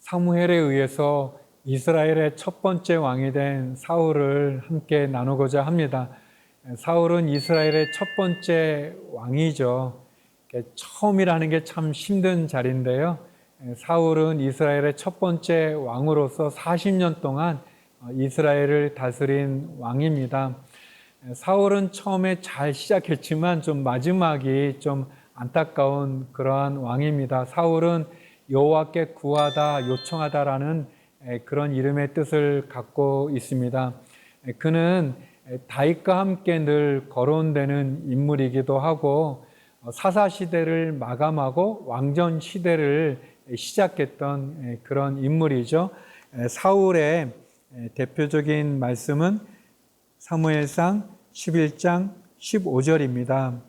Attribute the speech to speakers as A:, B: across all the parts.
A: 사무엘에 의해서 이스라엘의 첫 번째 왕이 된 사울을 함께 나누고자 합니다. 사울은 이스라엘의 첫 번째 왕이죠. 처음이라는 게 참 힘든 자리인데요. 사울은 이스라엘의 첫 번째 왕으로서 40년 동안 이스라엘을 다스린 왕입니다. 사울은 처음에 잘 시작했지만 좀 마지막이 좀 안타까운 그러한 왕입니다. 사울은 여호와께 구하다, 요청하다라는 그런 이름의 뜻을 갖고 있습니다. 그는 다윗과 함께 늘 거론되는 인물이기도 하고 사사시대를 마감하고 왕전시대를 시작했던 그런 인물이죠. 사울의 대표적인 말씀은 사무엘상 11장 15절입니다.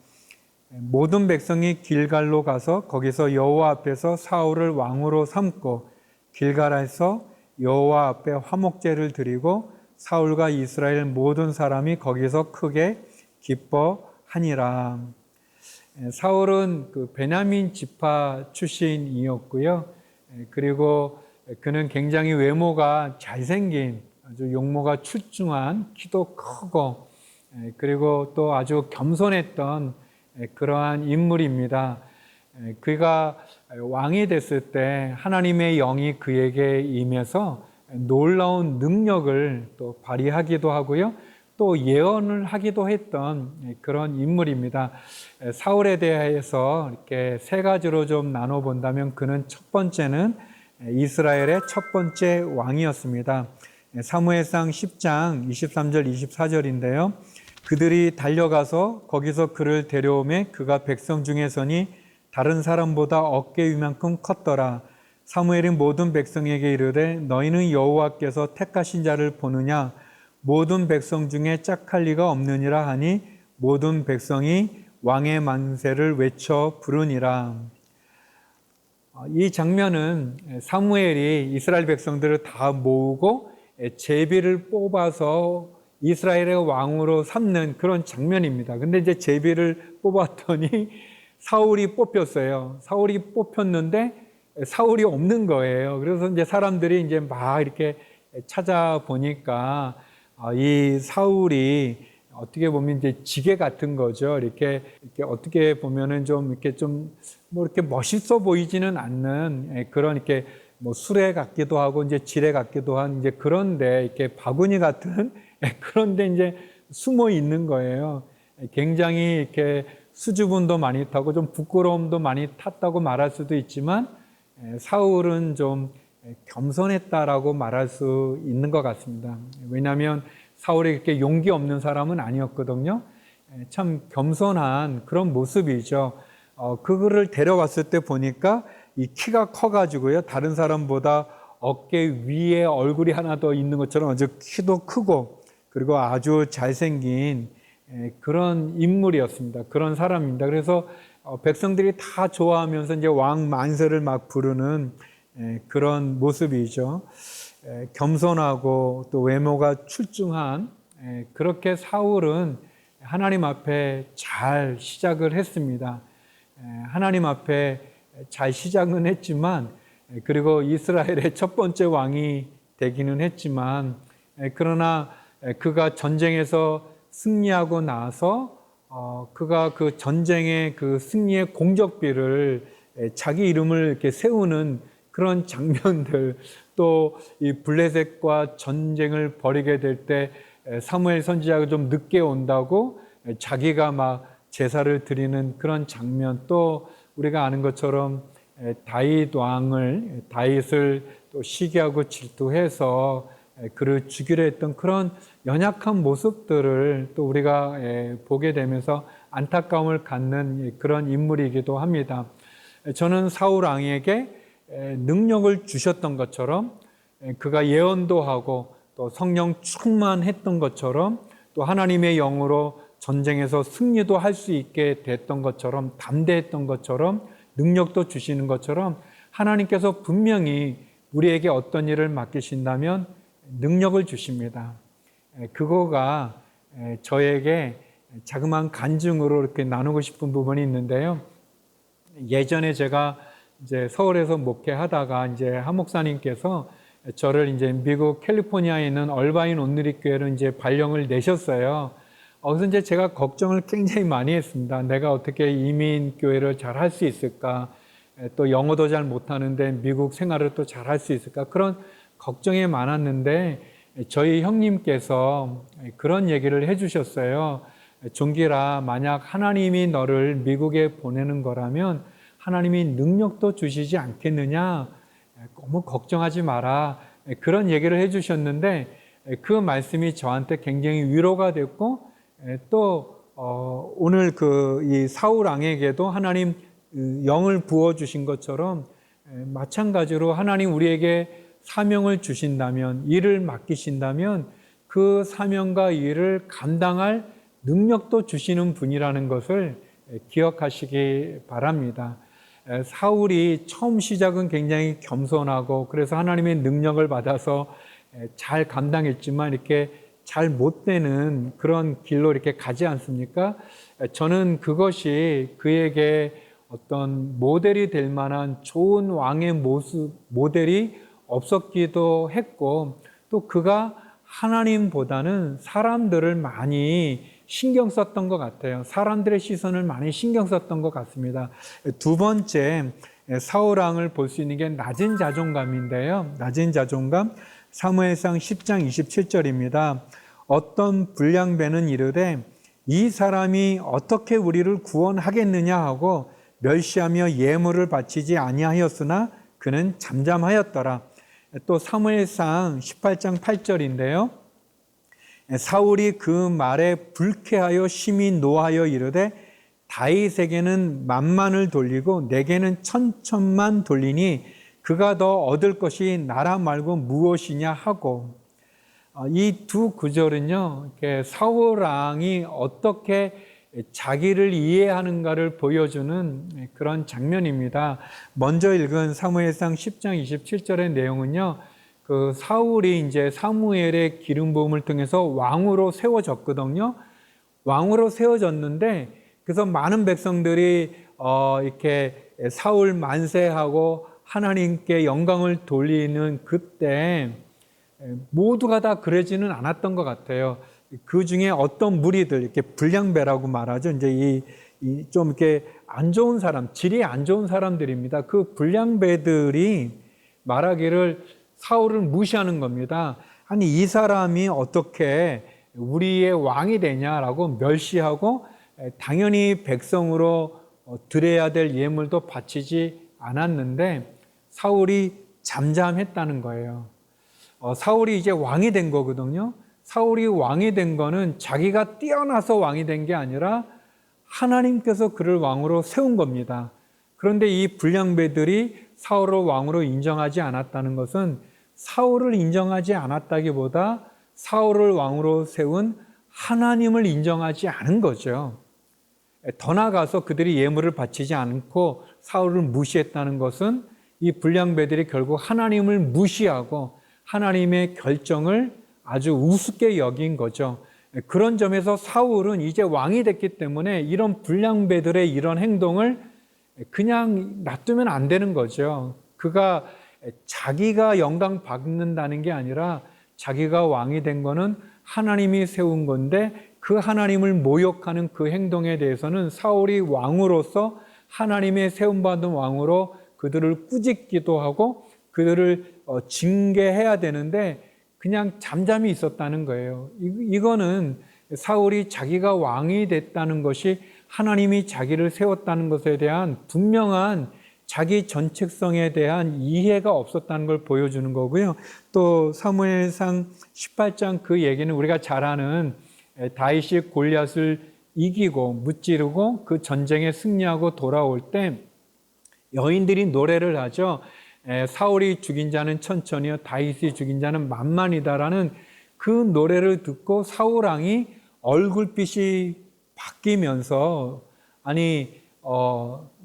A: 모든 백성이 길갈로 가서 거기서 여호와 앞에서 사울을 왕으로 삼고 길갈에서 여호와 앞에 화목제를 드리고 사울과 이스라엘 모든 사람이 거기서 크게 기뻐하니라. 사울은 그 베냐민 지파 출신이었고요. 그리고 그는 굉장히 외모가 잘생긴 아주 용모가 출중한 키도 크고 그리고 또 아주 겸손했던 그러한 인물입니다. 그가 왕이 됐을 때 하나님의 영이 그에게 임해서 놀라운 능력을 또 발휘하기도 하고요. 또 예언을 하기도 했던 그런 인물입니다. 사울에 대해서 이렇게 세 가지로 좀 나눠 본다면 그는 첫 번째는 이스라엘의 첫 번째 왕이었습니다. 사무엘상 10장 23절 24절인데요. 그들이 달려가서 거기서 그를 데려오매 그가 백성 중에서니 다른 사람보다 어깨 위만큼 컸더라. 사무엘이 모든 백성에게 이르되 너희는 여호와께서 택하신 자를 보느냐 모든 백성 중에 짝할 리가 없느니라 하니 모든 백성이 왕의 만세를 외쳐 부르니라. 이 장면은 사무엘이 이스라엘 백성들을 다 모으고 제비를 뽑아서 이스라엘의 왕으로 삼는 그런 장면입니다. 근데 이제 제비를 뽑았더니 사울이 뽑혔어요. 사울이 뽑혔는데 사울이 없는 거예요. 그래서 이제 사람들이 이제 막 이렇게 찾아보니까 이 사울이 어떻게 보면 이제 지게 같은 거죠. 이렇게 어떻게 보면은 좀 이렇게 좀 뭐 이렇게 멋있어 보이지는 않는 그런 이렇게 뭐 수레 같기도 하고 이제 지뢰 같기도 한 이제 그런데 이렇게 바구니 같은 그런데 이제 숨어 있는 거예요. 굉장히 이렇게 수줍음도 많이 타고 좀 부끄러움도 많이 탔다고 말할 수도 있지만 사울은 좀 겸손했다라고 말할 수 있는 것 같습니다. 왜냐하면 사울이 그렇게 용기 없는 사람은 아니었거든요. 참 겸손한 그런 모습이죠. 그거를 데려왔을 때 보니까 이 키가 커가지고요. 다른 사람보다 어깨 위에 얼굴이 하나 더 있는 것처럼 아주 키도 크고 그리고 아주 잘생긴 그런 인물이었습니다. 그런 사람입니다. 그래서 백성들이 다 좋아하면서 이제 왕 만세를 막 부르는 그런 모습이죠. 겸손하고 또 외모가 출중한 그렇게 사울은 하나님 앞에 잘 시작을 했습니다. 하나님 앞에 잘 시작은 했지만 그리고 이스라엘의 첫 번째 왕이 되기는 했지만 그러나 그가 전쟁에서 승리하고 나서 그가 그 전쟁의 그 승리의 공적비를 자기 이름을 이렇게 세우는 그런 장면들 또 이 블레셋과 전쟁을 벌이게 될 때 사무엘 선지자가 좀 늦게 온다고 자기가 막 제사를 드리는 그런 장면 또 우리가 아는 것처럼 다윗을 또 시기하고 질투해서 그를 죽이려 했던 그런 연약한 모습들을 또 우리가 보게 되면서 안타까움을 갖는 그런 인물이기도 합니다. 저는 사울 왕에게 능력을 주셨던 것처럼 그가 예언도 하고 또 성령 충만했던 것처럼 또 하나님의 영으로 전쟁에서 승리도 할 수 있게 됐던 것처럼 담대했던 것처럼 능력도 주시는 것처럼 하나님께서 분명히 우리에게 어떤 일을 맡기신다면 능력을 주십니다. 그거가 저에게 자그마한 간증으로 이렇게 나누고 싶은 부분이 있는데요. 예전에 제가 이제 서울에서 목회하다가 이제 한 목사님께서 저를 이제 미국 캘리포니아에 있는 얼바인 온누리 교회로 이제 발령을 내셨어요. 그래서 이제 제가 걱정을 굉장히 많이 했습니다. 내가 어떻게 이민 교회를 잘 할 수 있을까? 또 영어도 잘 못하는데 미국 생활을 또 잘 할 수 있을까? 그런 걱정이 많았는데 저희 형님께서 그런 얘기를 해주셨어요. 종길아, 만약 하나님이 너를 미국에 보내는 거라면 하나님이 능력도 주시지 않겠느냐? 너무 걱정하지 마라. 그런 얘기를 해주셨는데 그 말씀이 저한테 굉장히 위로가 됐고 또 오늘 이 사울 왕에게도 하나님 영을 부어 주신 것처럼 마찬가지로 하나님 우리에게 사명을 주신다면, 일을 맡기신다면 그 사명과 일을 감당할 능력도 주시는 분이라는 것을 기억하시기 바랍니다. 사울이 처음 시작은 굉장히 겸손하고 그래서 하나님의 능력을 받아서 잘 감당했지만 이렇게 잘 못 되는 그런 길로 이렇게 가지 않습니까? 저는 그것이 그에게 어떤 모델이 될 만한 좋은 왕의 모델이 없었기도 했고 또 그가 하나님보다는 사람들을 많이 신경 썼던 것 같아요. 사람들의 시선을 많이 신경 썼던 것 같습니다. 두 번째, 사울 왕을 볼 수 있는 게 낮은 자존감인데요. 낮은 자존감, 사무엘상 10장 27절입니다. 어떤 불량배는 이르되 이 사람이 어떻게 우리를 구원하겠느냐 하고 멸시하며 예물을 바치지 아니하였으나 그는 잠잠하였더라. 또 사무엘상 18장 8절인데요. 사울이 그 말에 불쾌하여 심히 노하여 이르되 다윗에게는 만만을 돌리고 내게는 천천만 돌리니 그가 더 얻을 것이 나라 말고 무엇이냐 하고, 이 두 구절은요, 사울 왕이 어떻게 자기를 이해하는가를 보여주는 그런 장면입니다. 먼저 읽은 사무엘상 10장 27절의 내용은요, 그 사울이 이제 사무엘의 기름 부음을 통해서 왕으로 세워졌거든요. 왕으로 세워졌는데, 그래서 많은 백성들이 이렇게 사울 만세하고 하나님께 영광을 돌리는 그때 모두가 다 그러지는 않았던 것 같아요. 그 중에 어떤 무리들, 이렇게 불량배라고 말하죠. 이제 좀 이렇게 안 좋은 사람, 질이 안 좋은 사람들입니다. 그 불량배들이 말하기를 사울을 무시하는 겁니다. 아니, 이 사람이 어떻게 우리의 왕이 되냐라고 멸시하고 당연히 백성으로 드려야 될 예물도 바치지 않았는데 사울이 잠잠했다는 거예요. 사울이 이제 왕이 된 거거든요. 사울이 왕이 된 거는 자기가 뛰어나서 왕이 된 게 아니라 하나님께서 그를 왕으로 세운 겁니다. 그런데 이 불량배들이 사울을 왕으로 인정하지 않았다는 것은 사울을 인정하지 않았다기보다 사울을 왕으로 세운 하나님을 인정하지 않은 거죠. 더 나아가서 그들이 예물을 바치지 않고 사울을 무시했다는 것은 이 불량배들이 결국 하나님을 무시하고 하나님의 결정을 아주 우습게 여긴 거죠. 그런 점에서 사울은 이제 왕이 됐기 때문에 이런 불량배들의 이런 행동을 그냥 놔두면 안 되는 거죠. 그가 자기가 영광 받는다는 게 아니라 자기가 왕이 된 거는 하나님이 세운 건데 그 하나님을 모욕하는 그 행동에 대해서는 사울이 왕으로서 하나님의 세움받은 왕으로 그들을 꾸짖기도 하고 그들을 징계해야 되는데 그냥 잠잠히 있었다는 거예요. 이거는 사울이 자기가 왕이 됐다는 것이 하나님이 자기를 세웠다는 것에 대한 분명한 자기 전책성에 대한 이해가 없었다는 걸 보여주는 거고요. 또 사무엘상 18장 그 얘기는 우리가 잘 아는 다윗이 골리앗을 이기고 무찌르고 그 전쟁에 승리하고 돌아올 때 여인들이 노래를 하죠. 사울이 죽인 자는 천천히요 다윗이 죽인 자는 만만이다라는 그 노래를 듣고 사울 왕이 얼굴빛이 바뀌면서 아니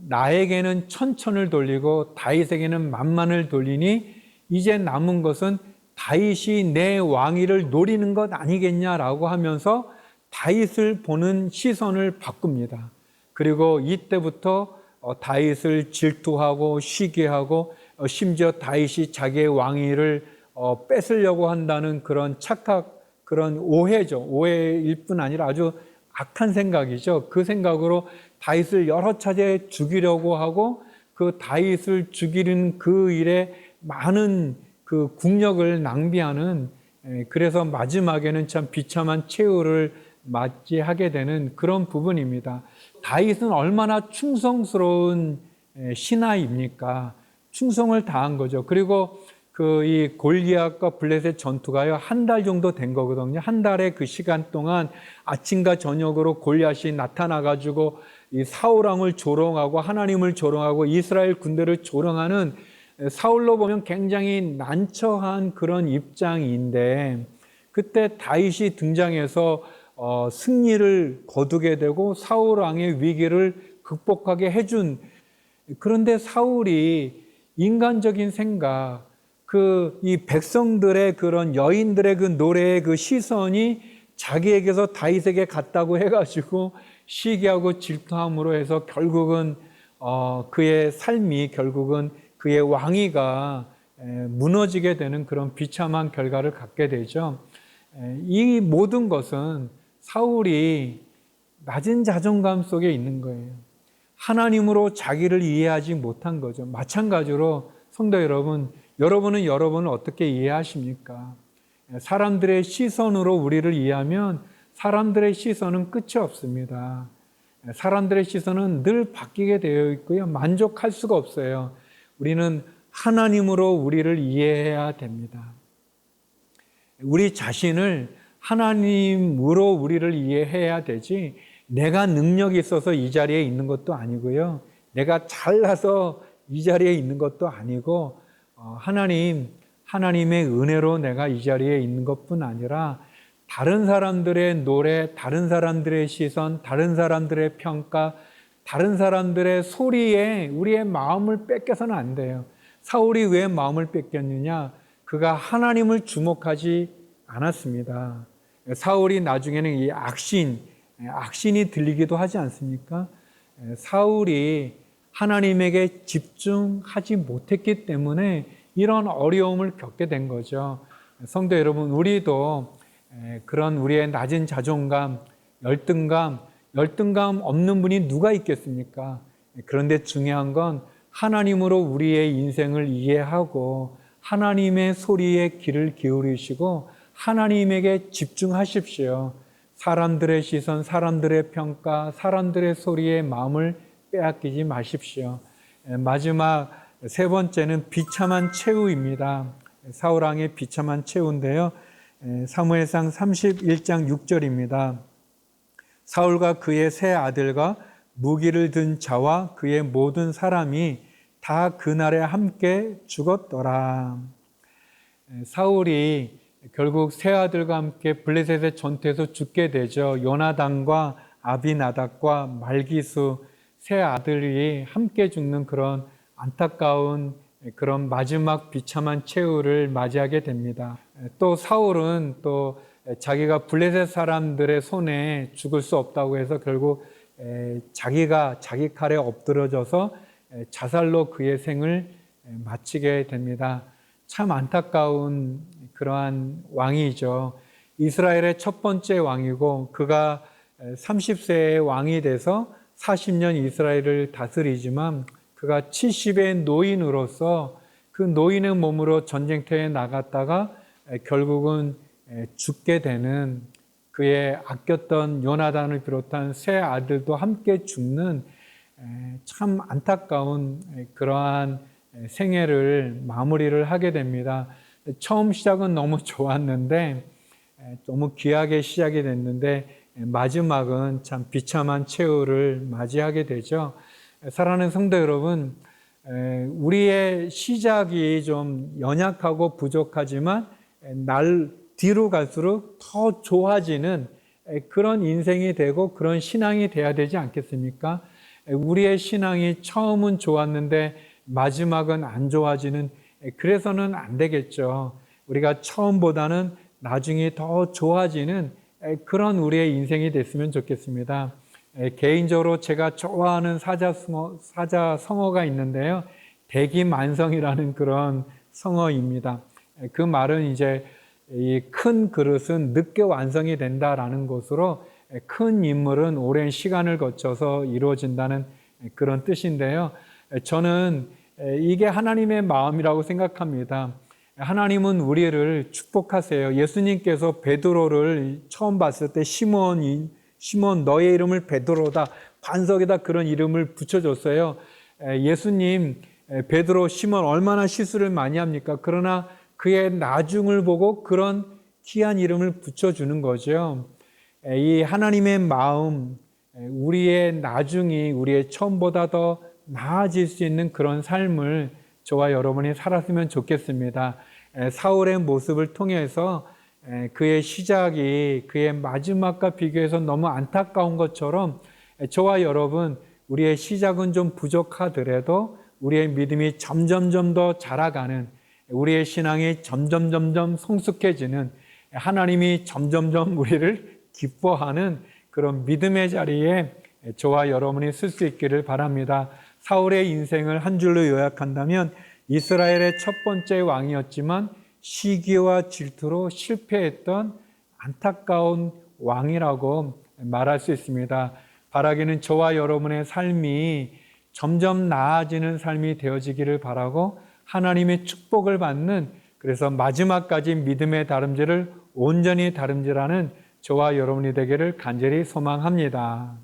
A: 나에게는 천천을 돌리고 다윗에게는 만만을 돌리니 이제 남은 것은 다윗이 내 왕위를 노리는 것 아니겠냐라고 하면서 다윗을 보는 시선을 바꿉니다. 그리고 이때부터 다윗을 질투하고 시기하고 심지어 다윗이 자기의 왕위를 뺏으려고 한다는 그런 그런 오해죠. 오해일 뿐 아니라 아주 악한 생각이죠. 그 생각으로 다윗을 여러 차례 죽이려고 하고 그 다윗을 죽이는 그 일에 많은 그 국력을 낭비하는, 그래서 마지막에는 참 비참한 최후를 맞이하게 되는 그런 부분입니다. 다윗은 얼마나 충성스러운 신하입니까? 충성을 다한 거죠. 그리고 이 골리앗과 블레셋 전투가요, 한 달 정도 된 거거든요. 한 달의 그 시간 동안 아침과 저녁으로 골리앗이 나타나가지고 이 사울 왕을 조롱하고 하나님을 조롱하고 이스라엘 군대를 조롱하는, 사울로 보면 굉장히 난처한 그런 입장인데, 그때 다윗이 등장해서 승리를 거두게 되고 사울 왕의 위기를 극복하게 해준. 그런데 사울이 인간적인 생각, 이 백성들의 그런 여인들의 그 노래의 그 시선이 자기에게서 다윗에게 갔다고 해가지고 시기하고 질투함으로 해서 결국은 그의 삶이, 결국은 그의 왕위가 무너지게 되는 그런 비참한 결과를 갖게 되죠. 이 모든 것은 사울이 낮은 자존감 속에 있는 거예요. 하나님으로 자기를 이해하지 못한 거죠. 마찬가지로 성도 여러분, 여러분은 여러분을 어떻게 이해하십니까? 사람들의 시선으로 우리를 이해하면 사람들의 시선은 끝이 없습니다. 사람들의 시선은 늘 바뀌게 되어 있고요. 만족할 수가 없어요. 우리는 하나님으로 우리를 이해해야 됩니다. 우리 자신을 하나님으로 우리를 이해해야 되지, 내가 능력이 있어서 이 자리에 있는 것도 아니고요. 내가 잘나서 이 자리에 있는 것도 아니고, 하나님의 은혜로 내가 이 자리에 있는 것뿐 아니라 다른 사람들의 노래, 다른 사람들의 시선, 다른 사람들의 평가, 다른 사람들의 소리에 우리의 마음을 뺏겨서는 안 돼요. 사울이 왜 마음을 뺏겼느냐? 그가 하나님을 주목하지 않았습니다. 사울이 나중에는 이 악신이 들리기도 하지 않습니까? 사울이 하나님에게 집중하지 못했기 때문에 이런 어려움을 겪게 된 거죠. 성도 여러분, 우리도 그런 우리의 낮은 자존감, 열등감 없는 분이 누가 있겠습니까? 그런데 중요한 건 하나님으로 우리의 인생을 이해하고 하나님의 소리에 귀를 기울이시고 하나님에게 집중하십시오. 사람들의 시선, 사람들의 평가, 사람들의 소리에 마음을 빼앗기지 마십시오. 마지막 세 번째는 비참한 최후입니다. 사울 왕의 비참한 최후인데요. 사무엘상 31장 6절입니다. 사울과 그의 세 아들과 무기를 든 자와 그의 모든 사람이 다 그날에 함께 죽었더라. 사울이 결국 세 아들과 함께 블레셋의 전투에서 죽게 되죠. 요나단과 아비나답과 말기수 세 아들이 함께 죽는 그런 안타까운 그런 마지막 비참한 최후를 맞이하게 됩니다. 또 사울은 또 자기가 블레셋 사람들의 손에 죽을 수 없다고 해서 결국 자기가 자기 칼에 엎드러져서 자살로 그의 생을 마치게 됩니다. 참 안타까운 그러한 왕이죠. 이스라엘의 첫 번째 왕이고 그가 30세의 왕이 돼서 40년 이스라엘을 다스리지만 그가 70의 노인으로서 그 노인의 몸으로 전쟁터에 나갔다가 결국은 죽게 되는, 그의 아꼈던 요나단을 비롯한 세 아들도 함께 죽는 참 안타까운 그러한 생애를 마무리를 하게 됩니다. 처음 시작은 너무 좋았는데, 너무 귀하게 시작이 됐는데 마지막은 참 비참한 최후를 맞이하게 되죠. 사랑하는 성도 여러분, 우리의 시작이 좀 연약하고 부족하지만 날 뒤로 갈수록 더 좋아지는 그런 인생이 되고 그런 신앙이 돼야 되지 않겠습니까? 우리의 신앙이 처음은 좋았는데 마지막은 안 좋아지는, 그래서는 안 되겠죠. 우리가 처음보다는 나중에 더 좋아지는 그런 우리의 인생이 됐으면 좋겠습니다. 개인적으로 제가 좋아하는 사자성어가 있는데요. 대기만성이라는 그런 성어입니다. 그 말은 이제 이 큰 그릇은 늦게 완성이 된다라는 것으로 큰 인물은 오랜 시간을 거쳐서 이루어진다는 그런 뜻인데요. 저는 이게 하나님의 마음이라고 생각합니다. 하나님은 우리를 축복하세요. 예수님께서 베드로를 처음 봤을 때 시몬 너의 이름을 베드로다, 반석에다 그런 이름을 붙여줬어요. 예수님 베드로 시몬 얼마나 실수를 많이 합니까? 그러나 그의 나중을 보고 그런 귀한 이름을 붙여주는 거죠. 이 하나님의 마음, 우리의 나중이 우리의 처음보다 더 나아질 수 있는 그런 삶을 저와 여러분이 살았으면 좋겠습니다. 사울의 모습을 통해서 그의 시작이 그의 마지막과 비교해서 너무 안타까운 것처럼 저와 여러분, 우리의 시작은 좀 부족하더라도 우리의 믿음이 점점점 더 자라가는, 우리의 신앙이 점점점 성숙해지는, 하나님이 점점점 우리를 기뻐하는 그런 믿음의 자리에 저와 여러분이 쓸 수 있기를 바랍니다. 사울의 인생을 한 줄로 요약한다면 이스라엘의 첫 번째 왕이었지만 시기와 질투로 실패했던 안타까운 왕이라고 말할 수 있습니다. 바라기는 저와 여러분의 삶이 점점 나아지는 삶이 되어지기를 바라고 하나님의 축복을 받는, 그래서 마지막까지 믿음의 다름질을 온전히 다름질하는 저와 여러분이 되기를 간절히 소망합니다.